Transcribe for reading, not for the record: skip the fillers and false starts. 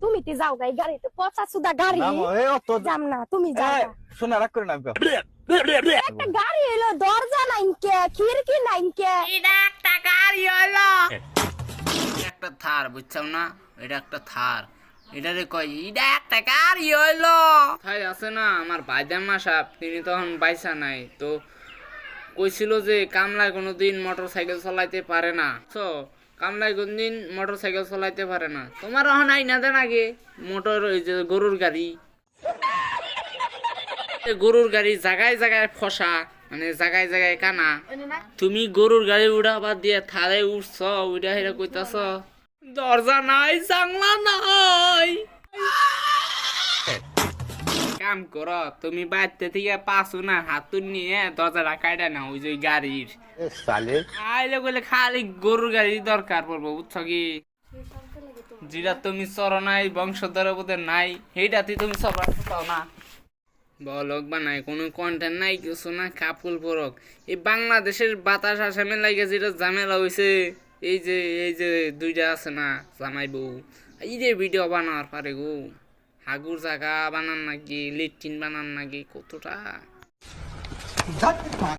তুমি তে যাও গাই গাড়িতে পচা সুদা গাড়ি যাম না তুমি যাও শোনা রাখ করে না একটা গাড়ি এলো দরজা নাইনকে খিড়কি নাইনকে এটা একটা গাড়ি হলো একটা থার বুঝছাও না এটা একটা থার এটারে কই এটা একটা গাড়ি হইলো ভাই আছে না আমার ভাইজামা সাহেব তিনি তখন বাইসা নাই তো কইছিল যে কামলায় কোনোদিন মোটরসাইকেল চালাইতে পারে না তো কামলায় কোনদিন মোটরসাইকেল চালাইতে পারে না তোমার এখন আই না দেন আগে মোটর ওই যে গরুর গাড়ি গরুর গাড়ি জায়গায় জায়গায় ফসা মানে জায়গায় জায়গায় কানা তুমি গরুর গাড়ি উড়াবার দিয়ে থারে উঠছ উড়া হেরা কইতাছ দরজা নাই জানলা নাই কাম কর তুমি বাড়তে থেকে পাসু না হাতুন নিয়ে দরজাটা কাটা না ওই যে গাড়ির আইলে বলে খালি গরুর গাড়ি দরকার পড়বো বুঝছ কি যেটা তুমি চর নাই বংশধরের বোধে নাই সেইটাতে তুমি চলার চাও না বলক বানাই কোনো কন্টেন্ট নাই কিছু না কাপুল পরক এই বাংলাদেশের বাতাস আসামে লাগে যেটা ঝামেলা হয়েছে এই যে দুইটা আছে না জামাই বউ এই যে ভিডিও বানার পারে গো হাগুর জায়গা বানান নাকি লেট্রিন বানান নাকি কতটা